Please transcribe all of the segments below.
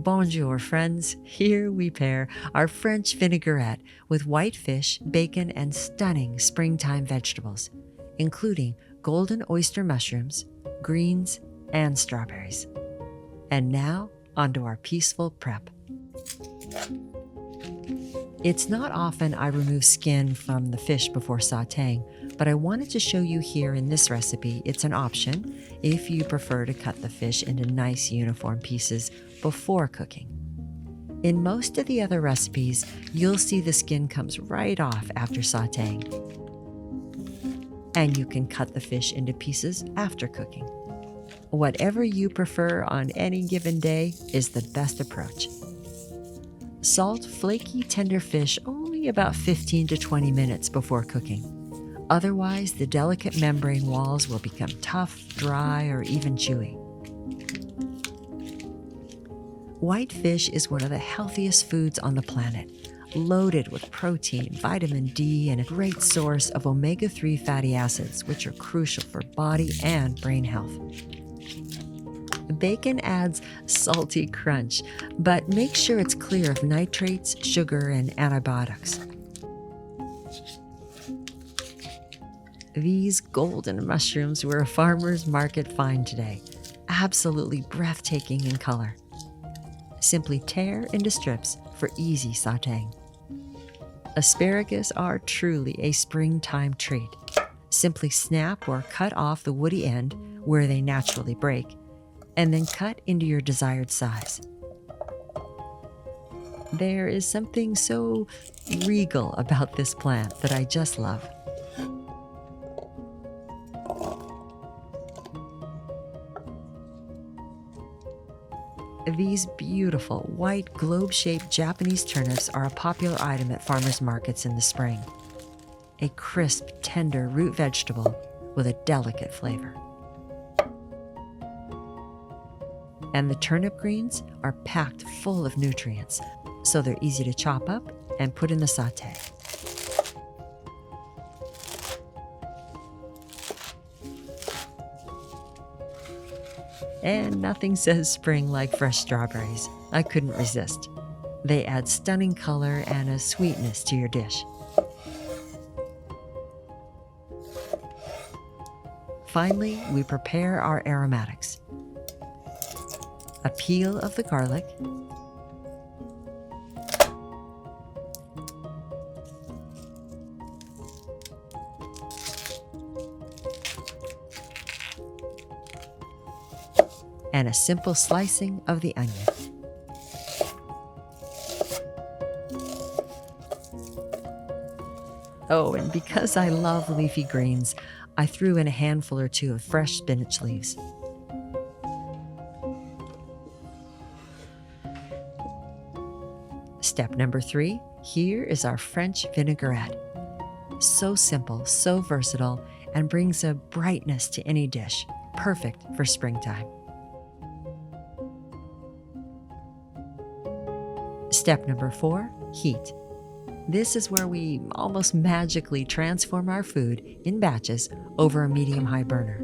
Bonjour, friends. Here we pair our French vinaigrette with white fish, bacon, and stunning springtime vegetables, including golden oyster mushrooms, greens, and strawberries. And now, onto our peaceful prep. It's not often I remove skin from the fish before sautéing, but I wanted to show you here in this recipe it's an option if you prefer to cut the fish into nice uniform pieces before cooking. In most of the other recipes, you'll see the skin comes right off after sautéing. And you can cut the fish into pieces after cooking. Whatever you prefer on any given day is the best approach. Salt flaky, tender fish only about 15 to 20 minutes before cooking. Otherwise, the delicate membrane walls will become tough, dry, or even chewy. White fish is one of the healthiest foods on the planet, loaded with protein, vitamin D, and a great source of omega-3 fatty acids, which are crucial for body and brain health. Bacon adds salty crunch, but make sure it's clear of nitrates, sugar, and antibiotics. These golden mushrooms were a farmer's market find today, absolutely breathtaking in color. Simply tear into strips for easy sautéing. Asparagus are truly a springtime treat. Simply snap or cut off the woody end where they naturally break, and then cut into your desired size. There is something so regal about this plant that I just love. These beautiful, white, globe-shaped Japanese turnips are a popular item at farmers markets in the spring. A crisp, tender root vegetable with a delicate flavor. And the turnip greens are packed full of nutrients, so they're easy to chop up and put in the sauté. And nothing says spring like fresh strawberries. I couldn't resist. They add stunning color and a sweetness to your dish. Finally, we prepare our aromatics. A peel of the garlic, and a simple slicing of the onion. Oh, and because I love leafy greens, I threw in a handful or two of fresh spinach leaves. Step number 3, here is our French vinaigrette. So simple, so versatile, and brings a brightness to any dish, perfect for springtime. Step number 4, heat. This is where we almost magically transform our food in batches over a medium-high burner.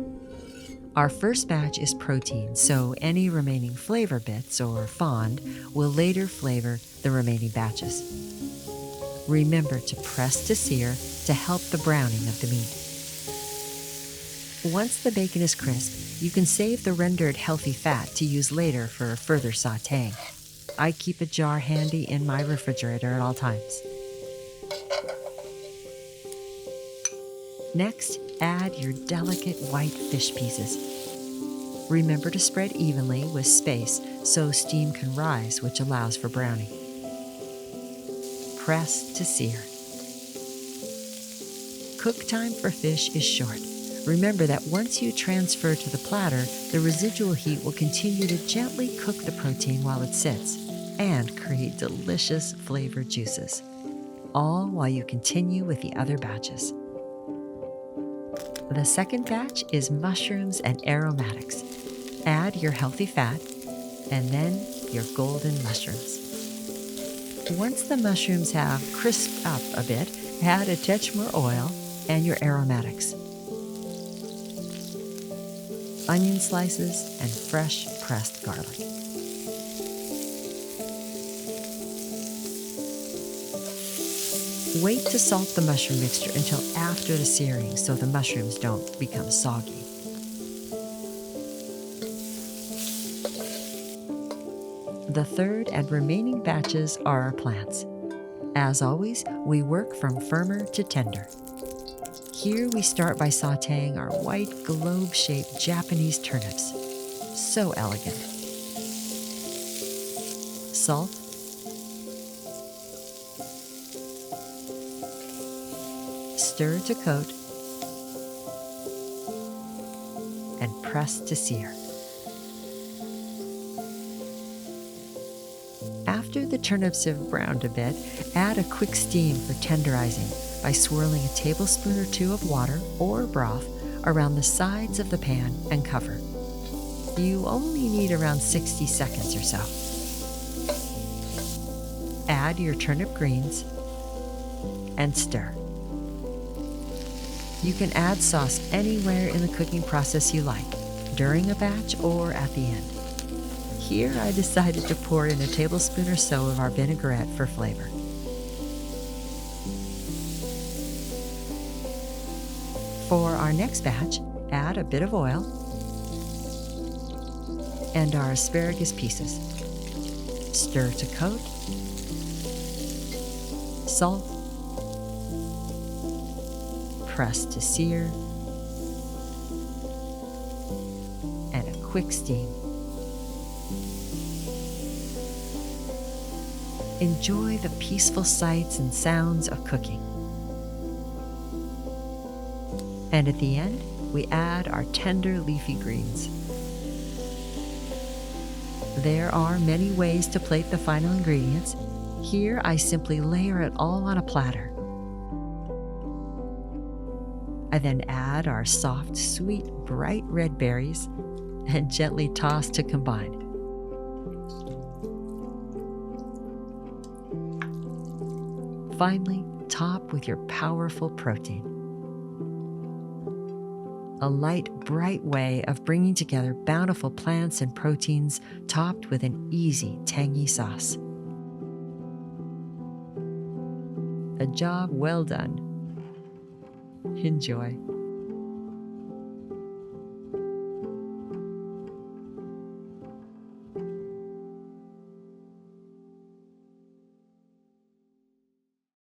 Our first batch is protein, so any remaining flavor bits or fond will later flavor the remaining batches. Remember to press to sear to help the browning of the meat. Once the bacon is crisp, you can save the rendered healthy fat to use later for further sautéing. I keep a jar handy in my refrigerator at all times. Next, add your delicate white fish pieces. Remember to spread evenly with space so steam can rise, which allows for browning. Press to sear. Cook time for fish is short. Remember that once you transfer to the platter, the residual heat will continue to gently cook the protein while it sits and create delicious flavored juices, all while you continue with the other batches. The second batch is mushrooms and aromatics. Add your healthy fat and then your golden mushrooms. Once the mushrooms have crisped up a bit, add a touch more oil and your aromatics. Onion slices and fresh pressed garlic. Wait to salt the mushroom mixture until after the searing so the mushrooms don't become soggy. The third and remaining batches are our plants. As always, we work from firmer to tender. Here we start by sautéing our white globe-shaped Japanese turnips. So elegant. Salt, stir to coat, and press to sear. After the turnips have browned a bit, add a quick steam for tenderizing by swirling a tablespoon or two of water or broth around the sides of the pan and cover. You only need around 60 seconds or so. Add your turnip greens and stir. You can add sauce anywhere in the cooking process you like, during a batch or at the end. Here I decided to pour in a tablespoon or so of our vinaigrette for flavor. For our next batch, add a bit of oil and our asparagus pieces. Stir to coat, salt, press to sear, and a quick steam. Enjoy the peaceful sights and sounds of cooking. And at the end, we add our tender leafy greens. There are many ways to plate the final ingredients. Here, I simply layer it all on a platter. I then add our soft, sweet, bright red berries and gently toss to combine. Finally, top with your powerful protein. A light, bright way of bringing together bountiful plants and proteins topped with an easy, tangy sauce. A job well done. Enjoy.